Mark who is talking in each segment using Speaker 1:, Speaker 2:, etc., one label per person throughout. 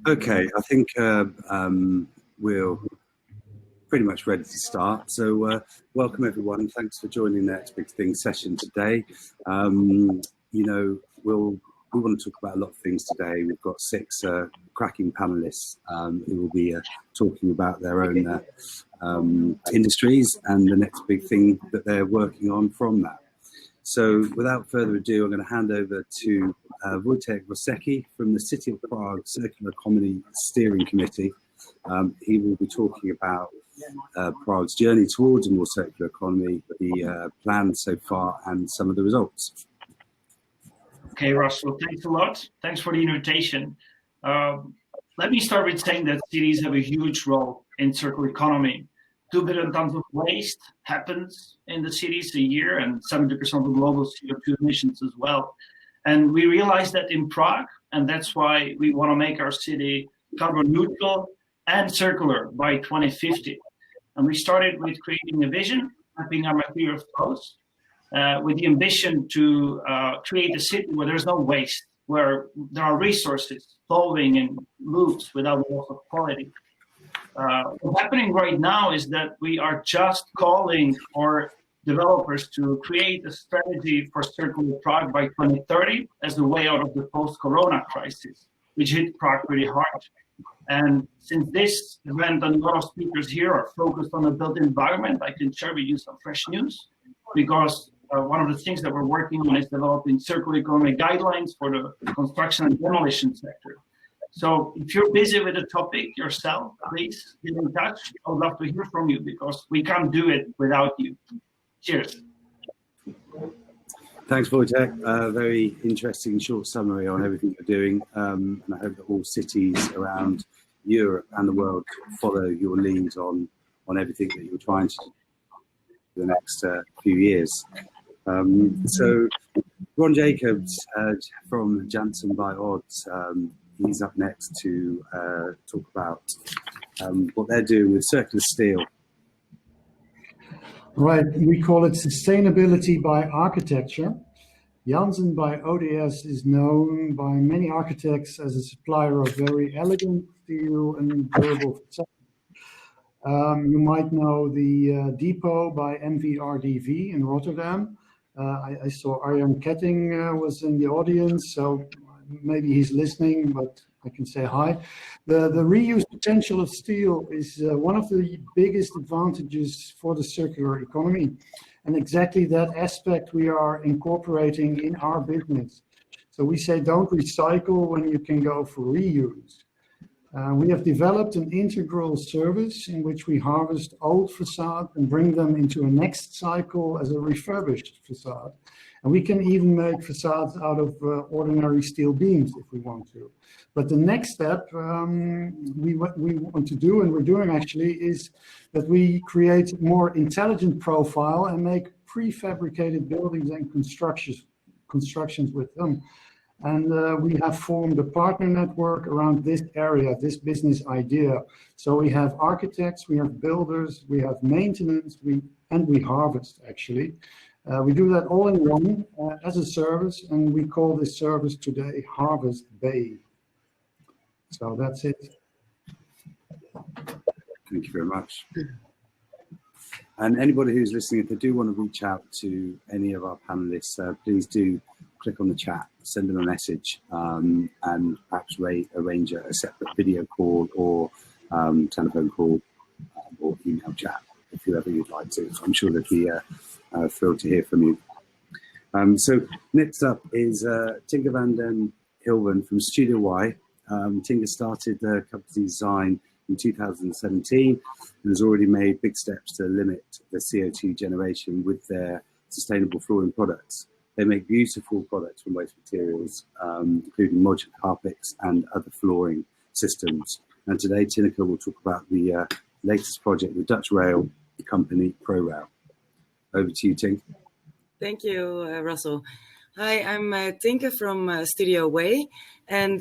Speaker 1: Okay, I think we're pretty much ready to start. So welcome everyone. Thanks for joining the Next Big Thing session today. We want to talk about a lot of things today. We've got 6 cracking panelists who will be talking about their own industries and the next big thing that they're working on from that. So without further ado, I'm going to hand over to Vojtech Vosecky from the City of Prague Circular Economy Steering Committee. He will be talking about Prague's journey towards a more circular economy, the plans so far, and some of the results.
Speaker 2: Okay, Russell, thanks a lot. Thanks for the invitation. Let me start with saying that cities have a huge role in circular economy. 2 billion tons of waste happens in the cities a year, and 70% of global CO2 emissions as well. And we realized that in Prague, and that's why we want to make our city carbon neutral and circular by 2050. And we started with creating a vision, mapping our material flows, with the ambition to create a city where there's no waste, where there are resources flowing in loops without loss of quality. What's happening right now is that we are just calling for developers to create a strategy for circular Prague by 2030 as a way out of the post-corona crisis, which hit Prague pretty hard. And since this event and a lot of speakers here are focused on the built environment, I can share with you some fresh news, because one of the things that we're working on is developing circular economy guidelines for the construction and demolition sector. So if you're busy with the topic yourself, please get in touch. I would love to hear from you, because we can't do it without you. Cheers.
Speaker 1: Thanks, Vojtech. Very interesting short summary on everything you're doing. And I hope that all cities around Europe and the world follow your lead on everything that you're trying to do for the next few years. So Ron Jacobs from Jansen by Odds, he's up next to talk about what they're doing with circular steel.
Speaker 3: Right, we call it sustainability by architecture. Jansen by ODS is known by many architects as a supplier of very elegant steel and durable facades. You might know the depot by MVRDV in Rotterdam. I saw Arjan Ketting was in the audience, so maybe he's listening, but I can say hi. The reuse potential of steel is one of the biggest advantages for the circular economy. And exactly that aspect we are incorporating in our business. So we say don't recycle when you can go for reuse. We have developed an integral service in which we harvest old facades and bring them into a next cycle as a refurbished facade. And we can even make facades out of ordinary steel beams if we want to. But the next step we want to do, and we're doing actually, is that we create more intelligent profile and make prefabricated buildings and constructions with them. And we have formed a partner network around this area, this business idea. So we have architects, we have builders, we have maintenance, and we harvest actually. We do that all in one as a service, and we call this service today Harvest Bay. So that's it.
Speaker 1: Thank you very much. And anybody who's listening, if they do want to reach out to any of our panelists, please do click on the chat, send them a message, and perhaps arrange a separate video call or telephone call or email chat, if whoever you'd like to. I'm sure they'd be thrilled to hear from you. So next up is Tynke van den Heuvel from Studio Wae. Tynke started the company design in 2017 and has already made big steps to limit the CO2 generation with their sustainable flooring products. They make beautiful products from waste materials, including modular carpets and other flooring systems. And today, Tynke will talk about the latest project with Dutch rail company ProRail. Over to you, Tynke.
Speaker 4: Thank you, Russell. Hi, I'm Tynke from Studio Wae, and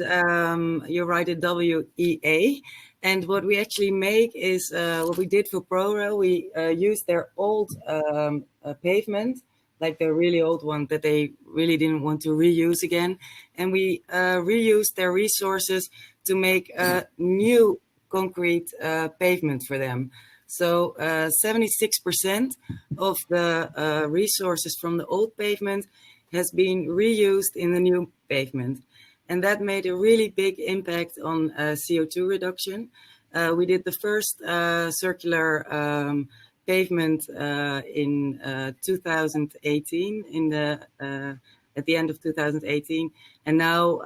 Speaker 4: you write it WEA. And what we actually make is what we did for ProRail. We used their old pavement, like the really old one that they really didn't want to reuse again. And we reused their resources to make a new concrete pavement for them. So 76% of the resources from the old pavement has been reused in the new pavement. And that made a really big impact on CO2 reduction. We did the first circular pavement in 2018, at the end of 2018. And now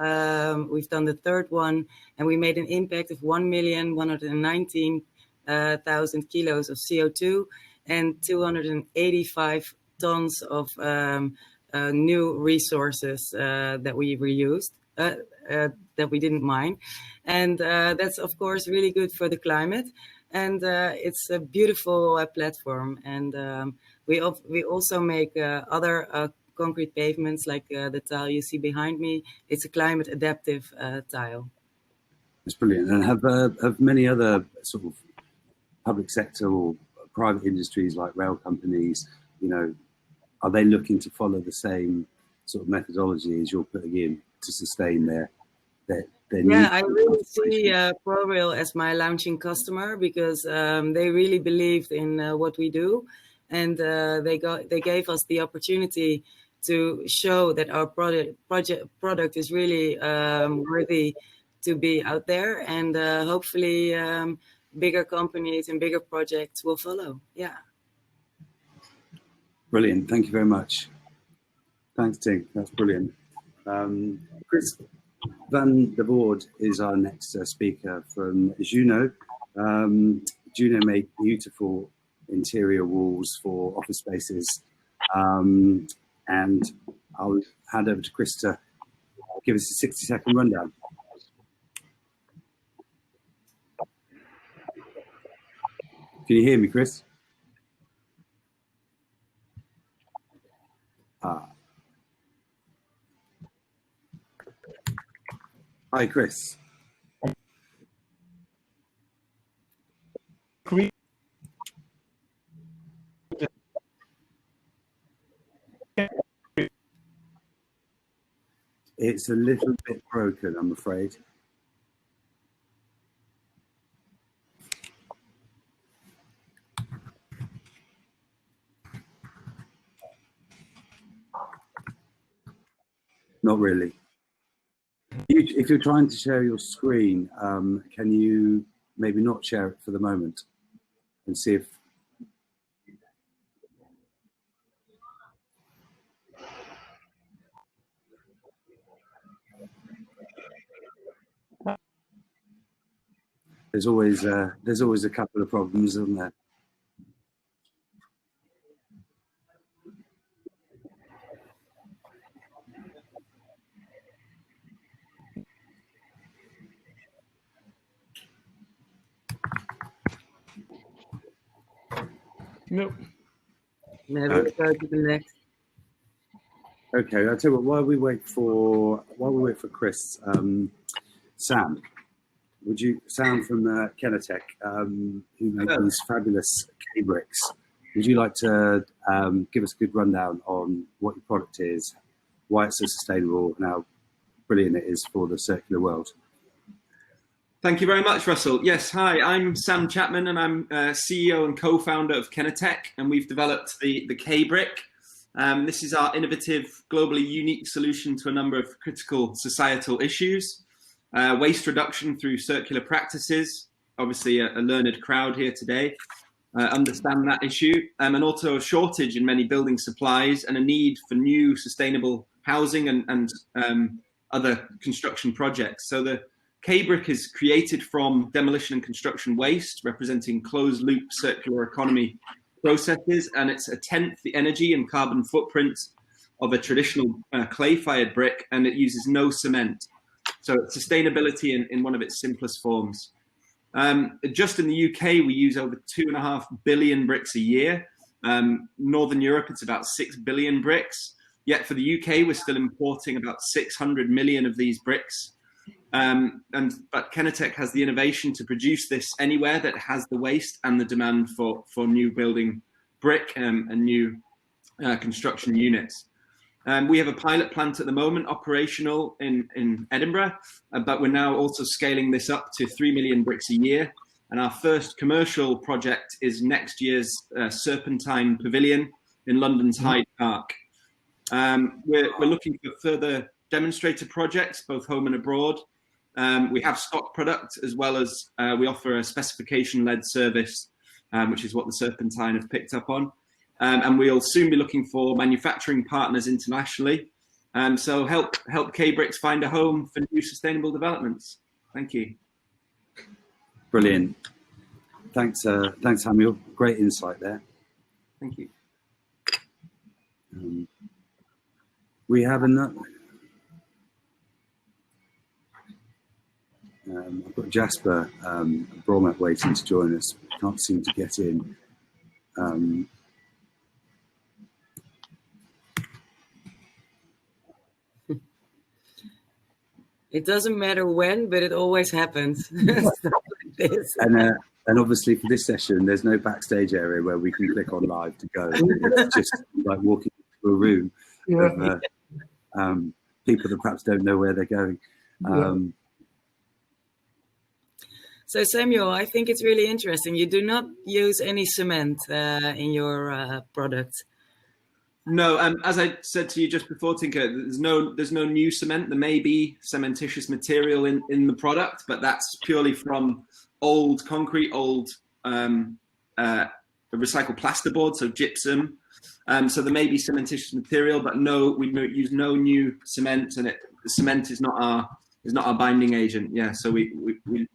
Speaker 4: we've done the third one, and we made an impact of 1,119,000 kilos of CO2 and 285 tons of new resources that we reused, that we didn't mine. And that's, of course, really good for the climate. And it's a beautiful platform. And we also make other concrete pavements, like the tile you see behind me. It's a climate adaptive tile.
Speaker 1: It's brilliant. And have many other sort of public sector or private industries like rail companies, are they looking to follow the same sort of methodology as you're putting in to sustain their
Speaker 4: yeah, I really see ProRail as my launching customer, because they really believed in what we do, and they gave us the opportunity to show that our product is really worthy to be out there, and hopefully bigger companies and bigger projects will follow. Yeah.
Speaker 1: Brilliant. Thank you very much. Thanks, Tynke. That's brilliant. Chris van der Voorde is our next speaker from JuuNoo. JuuNoo make beautiful interior walls for office spaces. And I'll hand over to Chris to give us a 60-second rundown. Can you hear me, Chris? Hi, Chris. It's a little bit broken, I'm afraid. Not really. If you're trying to share your screen, can you maybe not share it for the moment and see if... There's always a couple of problems, isn't there?
Speaker 5: Nope.
Speaker 4: Maybe we'll go to the next.
Speaker 1: Okay, I'll tell you what. While we wait for Chris, Sam, would you, Sam from Kenoteq, who made these fabulous KBricks, would you like to give us a good rundown on what your product is, why it's so sustainable, and how brilliant it is for the circular world?
Speaker 5: Thank you very much, Russell. Yes, hi, I'm Sam Chapman, and I'm CEO and co-founder of Kenoteq, and we've developed the KBrick. This is our innovative, globally unique solution to a number of critical societal issues. Waste reduction through circular practices, obviously a learned crowd here today, understand that issue, and also a shortage in many building supplies and a need for new sustainable housing and other construction projects. So the KBrick is created from demolition and construction waste, representing closed loop circular economy processes, and it's a tenth the energy and carbon footprint of a traditional clay-fired brick, and it uses no cement. So it's sustainability in one of its simplest forms. Just in the UK, we use over 2.5 billion bricks a year. Northern Europe, it's about 6 billion bricks. Yet for the UK, we're still importing about 600 million of these bricks. But Kenoteq has the innovation to produce this anywhere that has the waste and the demand for new building brick and new construction units. We have a pilot plant at the moment operational in Edinburgh, but we're now also scaling this up to 3 million bricks a year. And our first commercial project is next year's Serpentine Pavilion in London's Hyde Park. We're looking for further demonstrator projects, both home and abroad. We have stock product, as well as we offer a specification-led service, which is what the Serpentine have picked up on. And we'll soon be looking for manufacturing partners internationally. So help KBricks find a home for new sustainable developments. Thank you.
Speaker 1: Brilliant. Thanks, Samuel. Great insight there.
Speaker 5: Thank you.
Speaker 1: We have another. I've got Jasper Bromet waiting to join us. Can't seem to get in.
Speaker 4: It doesn't matter when, but it always happens.
Speaker 1: And obviously for this session, there's no backstage area where we can click on live to go. It's just like walking into a room of people that perhaps don't know where they're going.
Speaker 4: So Samuel, I think it's really interesting. You do not use any cement in your products.
Speaker 5: No, as I said to you just before, Tynke, there's no new cement. There may be cementitious material in the product, but that's purely from old concrete, old recycled plasterboard, so gypsum. So there may be cementitious material, but no, we use no new cement, and cement is not our binding agent. Yeah, so we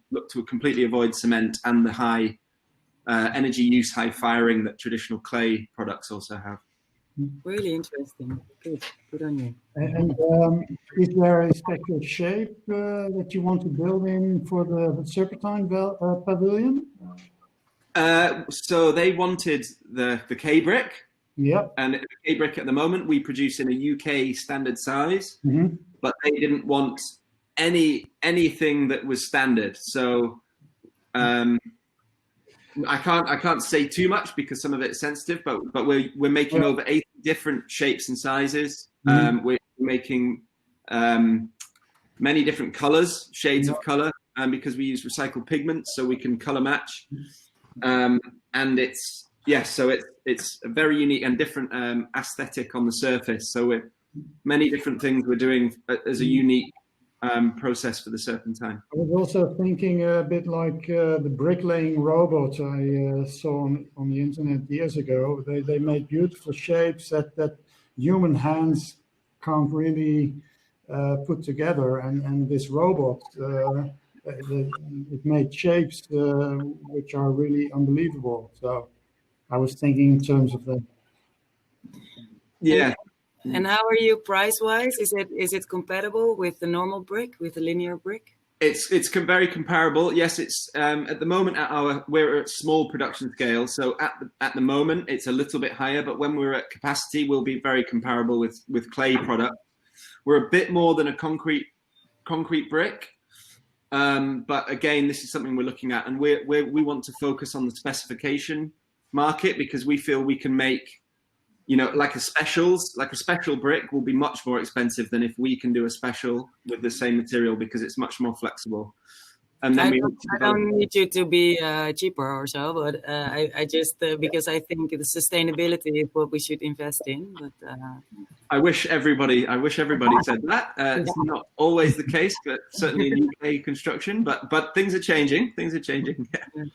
Speaker 5: look to completely avoid cement and the high energy use, high firing that traditional clay products also have.
Speaker 4: Really interesting. Good on you.
Speaker 3: And is there a special shape that you want to build in for the Serpentine Pavilion?
Speaker 5: So they wanted the KBrick.
Speaker 3: Yep.
Speaker 5: And the KBrick at the moment we produce in a UK standard size, but they didn't want anything that was standard. So I can't say too much because some of it's sensitive, but we're making over 80 different shapes and sizes. We're making many different colors, shades of color, because we use recycled pigments, so we can color match. And it's a very unique and different aesthetic on the surface. So we're many different things we're doing as a unique process for the Serpentine.
Speaker 3: I was also thinking a bit like the bricklaying robots I saw on the internet years ago. They make beautiful shapes that human hands can't really put together, and this robot it made shapes which are really unbelievable. So I was thinking in terms of that.
Speaker 5: Yeah.
Speaker 4: And how are you price-wise? Is it compatible with the normal brick, with the linear brick?
Speaker 5: It's very comparable. Yes, it's at the moment we're at small production scale, so at the moment it's a little bit higher. But when we're at capacity, we'll be very comparable with clay product. We're a bit more than a concrete brick, but again, this is something we're looking at, and we want to focus on the specification market because we feel we can make. Like a special brick will be much more expensive than if we can do a special with the same material because it's much more flexible. And then
Speaker 4: I don't need you to be cheaper or so, but I just because I think the sustainability is what we should invest in. But
Speaker 5: I wish everybody said that. It's not always the case, but certainly in UK construction. But things are changing. Yeah.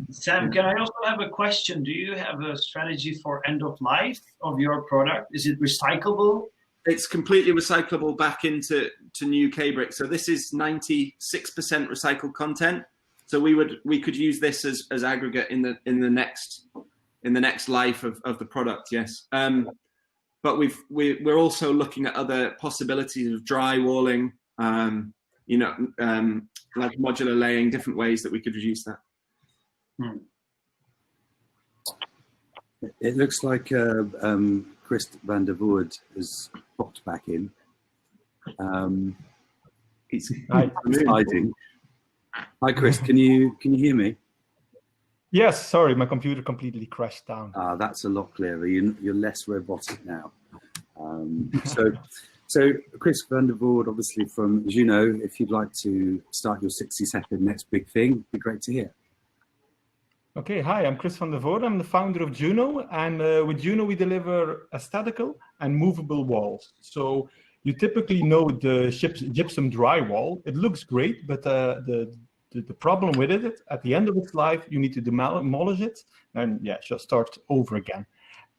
Speaker 2: Sam, can I also have a question? Do you have a strategy for end of life of your product? Is it recyclable?
Speaker 5: It's completely recyclable back into new KBrick. So this is 96% recycled content. So we could use this as aggregate in the next life of the product. Yes. But we're also looking at other possibilities of drywalling, like modular laying, different ways that we could reduce that.
Speaker 1: It looks like Chris van der Voorde has popped back in. He's hiding. Hi, Chris. Can you hear me?
Speaker 6: Yes. Sorry, my computer completely crashed down.
Speaker 1: That's a lot clearer. You're less robotic now. So Chris van der Voorde, obviously from JuuNoo, if you'd like to start your 60-second next big thing, it'd be great to hear.
Speaker 6: Okay, hi, I'm Chris van der Voorde. I'm the founder of JuuNoo, and with JuuNoo we deliver aesthetical and movable walls. So you typically know the gypsum drywall. It looks great, but the problem with it, at the end of its life, you need to demolish it and just start over again.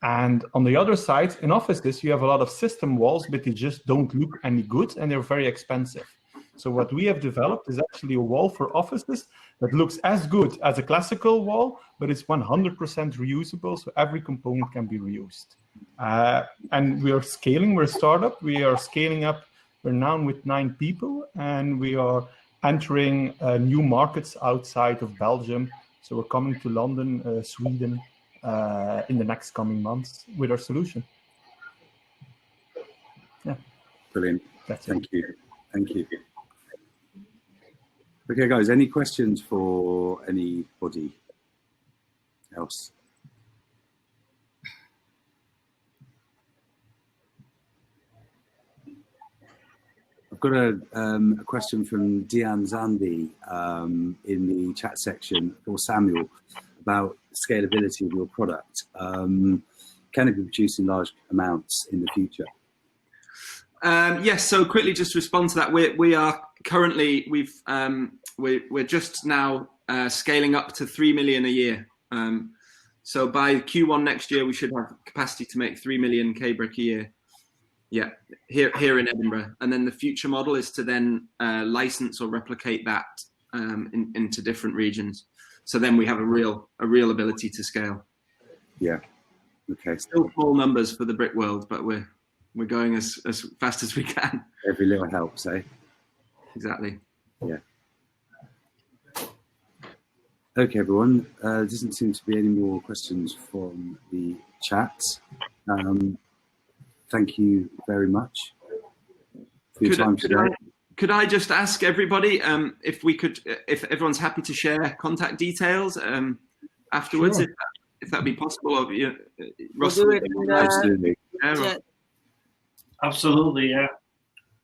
Speaker 6: And on the other side, in offices, you have a lot of system walls, but they just don't look any good and they're very expensive. So what we have developed is actually a wall for offices that looks as good as a classical wall, but it's 100% reusable, so every component can be reused. And we are scaling, we're a startup, we are scaling up, we're now with 9 people, and we are entering new markets outside of Belgium. So we're coming to London, Sweden, in the next coming months with our solution. Yeah.
Speaker 1: Brilliant.
Speaker 6: Thank
Speaker 1: you. Thank you. Okay, guys, any questions for anybody else? I've got a question from Diane Zandi in the chat section for Samuel about scalability of your product. Can it be produced in large amounts in the future?
Speaker 5: Yes. So quickly, just to respond to that, we are currently we're just now scaling up to 3 million a year. So by Q1 next year, we should have capacity to make 3 million KBrick a year. Yeah, here in Edinburgh, and then the future model is to then license or replicate that into different regions. So then we have a real ability to scale.
Speaker 1: Yeah. Okay.
Speaker 5: Still small numbers for the brick world, but we're going as fast as we can.
Speaker 1: Every little helps, eh?
Speaker 5: Exactly.
Speaker 1: Yeah. Okay, everyone. There doesn't seem to be any more questions from the chat. Thank you very much for your time today.
Speaker 5: Could I just ask everybody if everyone's happy to share contact details afterwards,
Speaker 3: Sure.
Speaker 5: if that'd be possible? Or,
Speaker 4: We'll do it in the
Speaker 1: Absolutely.
Speaker 4: chat.
Speaker 2: Absolutely, yeah.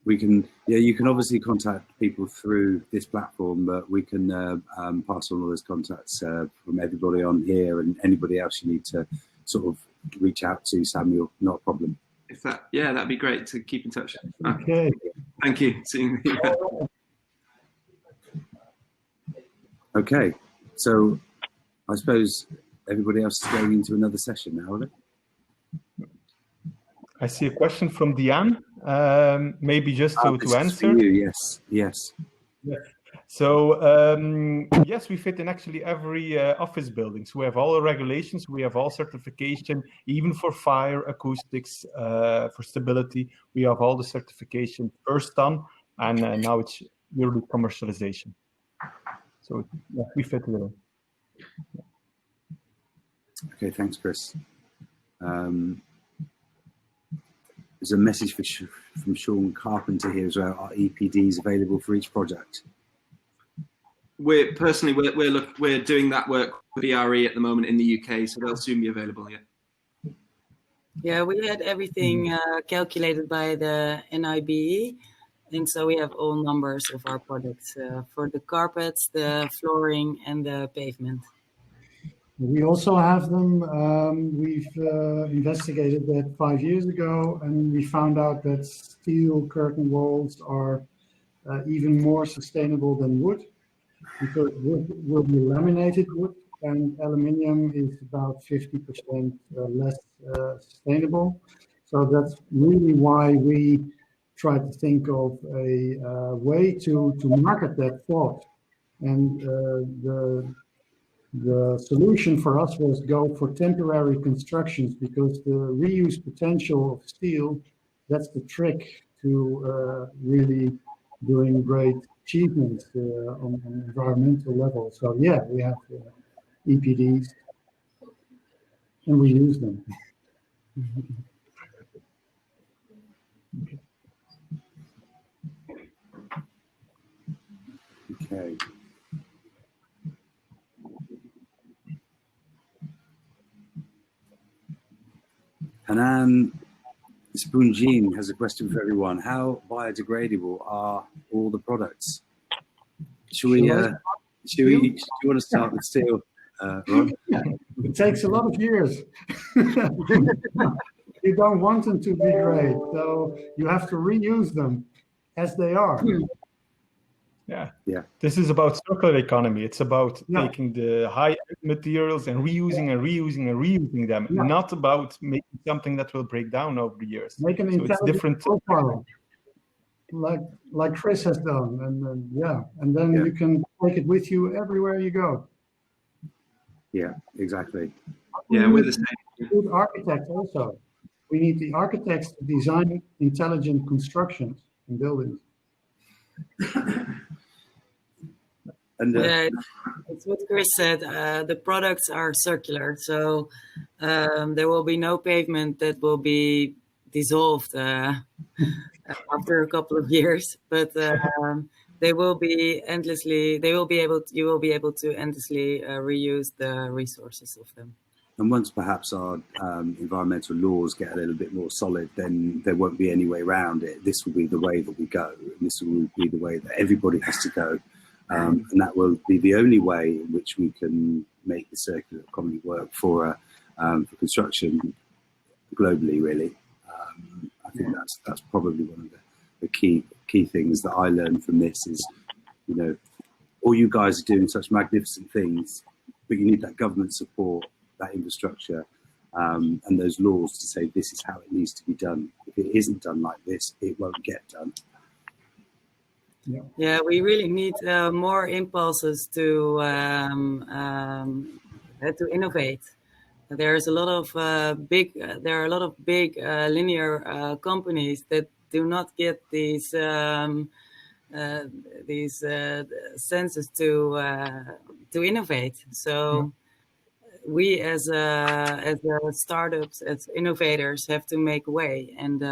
Speaker 1: We can, you can obviously contact people through this platform, but we can pass on all those contacts from everybody on here, and anybody else you need to sort of reach out to Samuel, not a problem.
Speaker 5: If that'd be great to keep in touch.
Speaker 3: Okay.
Speaker 5: Thank you.
Speaker 1: Okay, so I suppose everybody else is going into another session now, are they?
Speaker 6: I see a question from Diane. Maybe just to answer.
Speaker 1: You, yes.
Speaker 6: Yeah. So yes, we fit in actually every office building. So we have all the regulations, we have all certification, even for fire, acoustics, for stability. We have all the certification first done, and now it's really commercialization. So yeah, we fit in it.
Speaker 1: Okay, thanks, Chris. There's a message from Sean Carpenter here as well. Are EPDs available for each project?
Speaker 5: We're doing that work with ERE at the moment in the UK, so they'll soon be available. Yeah.
Speaker 4: Yeah, we had everything calculated by the NIBE, and so we have all numbers of our products for the carpets, the flooring, and the pavement.
Speaker 3: We also have them. We've investigated that 5 years ago, and we found out that steel curtain walls are even more sustainable than wood, because wood will be laminated wood, and aluminium is about 50% less sustainable. So that's really why we try to think of a way to market that thought. And the solution for us was go for temporary constructions, because the reuse potential of steel, that's the trick to really doing great achievements on an environmental level. So yeah, we have EPDs and we use them.
Speaker 1: Okay. Hanan Spoongene has a question for everyone. How biodegradable are all the products? Do you want to start with steel, Ron?
Speaker 3: It takes a lot of years. You don't want them to degrade, so you have to reuse them as they are.
Speaker 6: Yeah. This is about circular economy. It's about taking the high materials and reusing them, not about making something that will break down over the years.
Speaker 3: Make an intelligent profile, like Chris has done, and then you can take it with you everywhere you go.
Speaker 1: Yeah, exactly.
Speaker 5: Yeah, we're the same.
Speaker 3: Good architects also. We need the architects to design intelligent constructions and buildings.
Speaker 1: And
Speaker 4: it's what Chris said. The products are circular, so there will be no pavement that will be dissolved after a couple of years, but they will be endlessly. You will be able to endlessly reuse the resources of them.
Speaker 1: And once perhaps our environmental laws get a little bit more solid, then there won't be any way around it. This will be the way that we go, and this will be the way that everybody has to go. And that will be the only way in which we can make the circular economy work for construction globally, really. I think that's probably one of the key things that I learned from this is, all you guys are doing such magnificent things, but you need that government support, that infrastructure, and those laws to say this is how it needs to be done. If it isn't done like this, it won't get done.
Speaker 4: Yeah, we really need more impulses to innovate. There's a lot of big linear companies that do not get these senses to innovate. So we as startups, as innovators, have to make a way and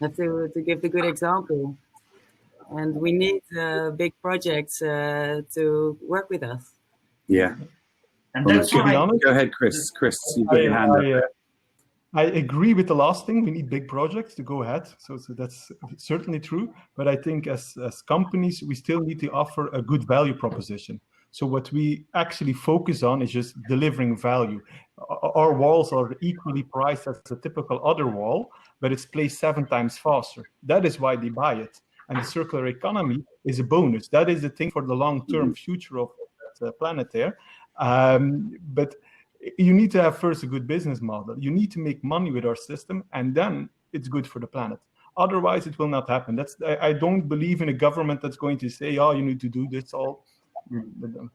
Speaker 4: have to give the good example. And we need big projects to work with us.
Speaker 1: Yeah.
Speaker 2: And that's why.
Speaker 1: Go ahead, Chris. Chris, you've got your hand up.
Speaker 6: I agree with the last thing. We need big projects to go ahead. So that's certainly true. But I think as companies, we still need to offer a good value proposition. So what we actually focus on is just delivering value. Our walls are equally priced as a typical other wall, but it's placed 7 times faster. That is why they buy it. And the circular economy is a bonus. That is the thing for the long-term future of the planet there. But you need to have first a good business model. You need to make money with our system, and then it's good for the planet. Otherwise, it will not happen. I don't believe in a government that's going to say, "Oh, you need to do this all."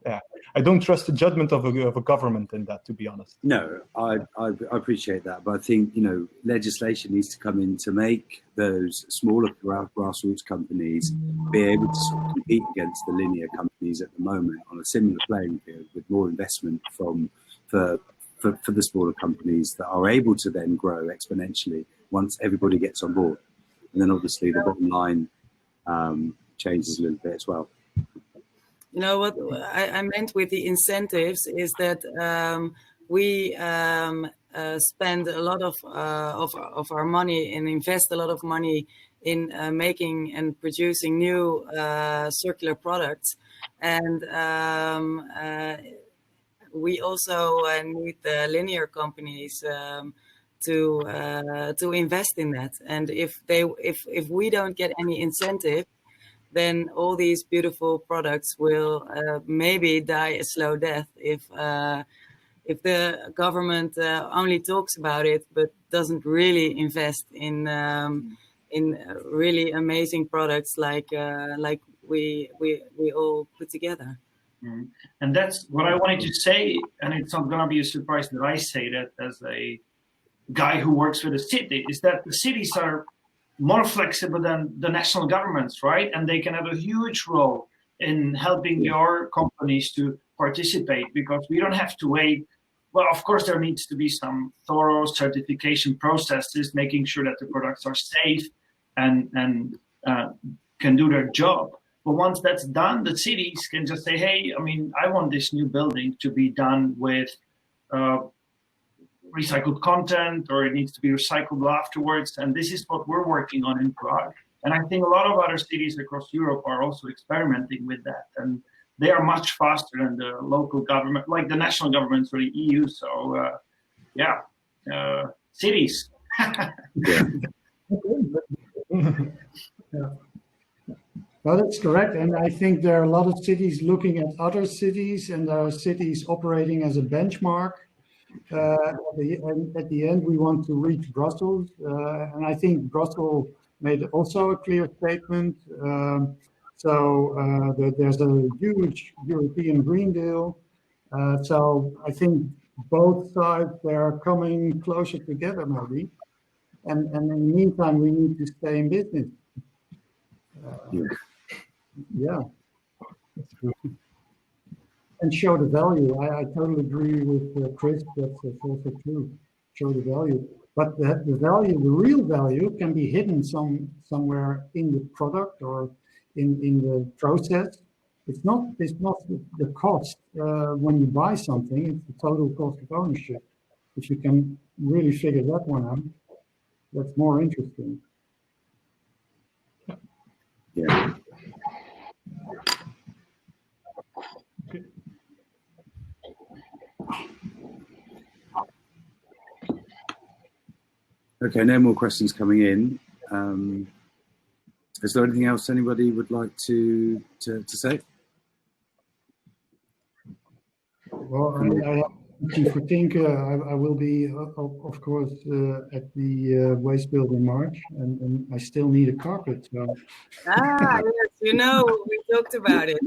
Speaker 6: Yeah, I don't trust the judgment of a government in that, to be honest.
Speaker 1: No, I appreciate that, but I think legislation needs to come in to make those smaller grassroots companies be able to sort of compete against the linear companies at the moment on a similar playing field with more investment for the smaller companies that are able to then grow exponentially once everybody gets on board, and then obviously the bottom line changes a little bit as well.
Speaker 4: What I meant with the incentives is that we spend a lot of our money and invest a lot of money in making and producing new circular products, and we also need the linear companies to invest in that. And if we don't get any incentive, then all these beautiful products will maybe die a slow death if the government only talks about it but doesn't really invest in really amazing products like we all put together.
Speaker 2: And that's what I wanted to say, and it's not going to be a surprise that I say that as a guy who works for the city, is that the cities are more flexible than the national governments, right? And they can have a huge role in helping your companies to participate, because we don't have to wait. Well, of course, there needs to be some thorough certification processes, making sure that the products are safe and can do their job. But once that's done, the cities can just say, hey, I want this new building to be done with recycled content, or it needs to be recyclable afterwards. And this is what we're working on in Prague. And I think a lot of other cities across Europe are also experimenting with that. And they are much faster than the local government, like the national governments or the EU. So, cities.
Speaker 3: Yeah. Well, that's correct. And I think there are a lot of cities looking at other cities, and there are cities operating as a benchmark. At the end, we want to reach Brussels. And I think Brussels made also a clear statement. There's a huge European Green Deal. So I think both sides, they are coming closer together maybe. And in the meantime, we need to stay in business. Yeah. And show the value. I totally agree with Chris. That's also true. Show the value. But the value, the real value, can be hidden somewhere in the product or in the process. It's not the cost when you buy something. It's the total cost of ownership. If you can really figure that one out, that's more interesting.
Speaker 1: Yeah. Okay, no more questions coming in. Is there anything else anybody would like to say?
Speaker 3: Well, for Tynke, I will be, of course, at the WasteBuild in March, and I still need a carpet. So.
Speaker 4: Yes, we talked about it.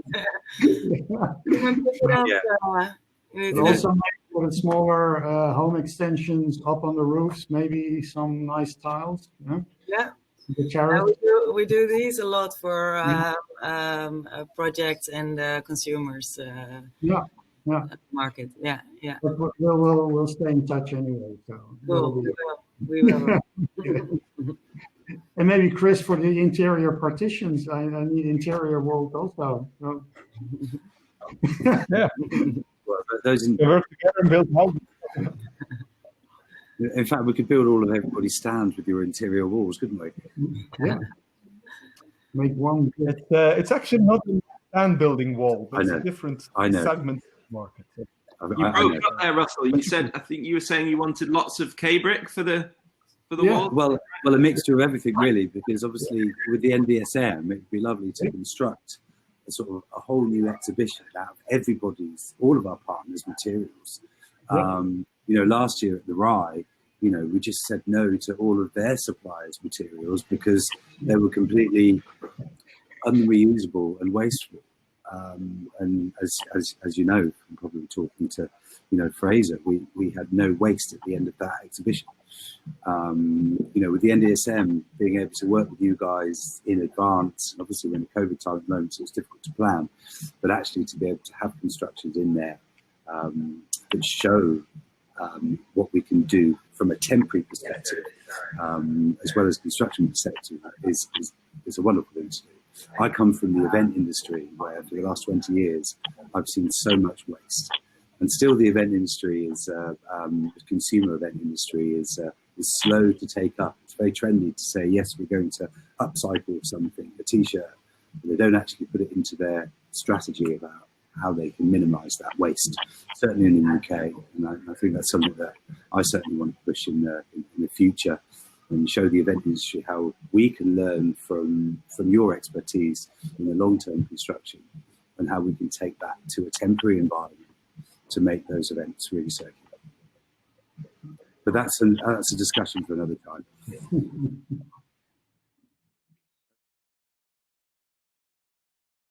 Speaker 3: Also, for the smaller home extensions up on the roofs, maybe some nice tiles.
Speaker 4: Yeah.
Speaker 3: The
Speaker 4: we do these a lot for projects and consumers. Market. Yeah.
Speaker 3: But we'll stay in touch anyway. So
Speaker 4: cool. We will.
Speaker 3: And maybe Chris, for the interior partitions, I need interior walls also. So.
Speaker 6: Yeah.
Speaker 1: Well, those
Speaker 6: we work together and build houses.
Speaker 1: In fact, we could build all of everybody's stands with your interior walls, couldn't we?
Speaker 3: Yeah. Make one.
Speaker 6: It's actually not a stand building wall, but it's a different segment market.
Speaker 5: You broke up there, Russell. You said, I think you were saying you wanted lots of KBrick for the wall.
Speaker 1: Well, a mixture of everything really, because obviously with the NDSM, it'd be lovely to construct a sort of a whole new exhibition out of all of our partners' materials. Last year at the RAI, we just said no to all of their suppliers' materials because they were completely unreusable and wasteful. And as you know, from probably talking to, Fraser, we had no waste at the end of that exhibition. With the NDSM being able to work with you guys in advance, obviously when the COVID time at the moment, so it's difficult to plan, but actually to be able to have constructions in there that show what we can do from a temporary perspective, as well as construction perspective, is a wonderful thing to do. I come from the event industry where for the last 20 years, I've seen so much waste. And still the event industry the consumer event industry is slow to take up. It's very trendy to say, yes, we're going to upcycle something, a t-shirt. They don't actually put it into their strategy about how they can minimize that waste, certainly in the UK. And I think that's something that I certainly want to push in the future and show the event industry how we can learn from your expertise in the long-term construction and how we can take that to a temporary environment to make those events really circular. But that's a discussion for another time.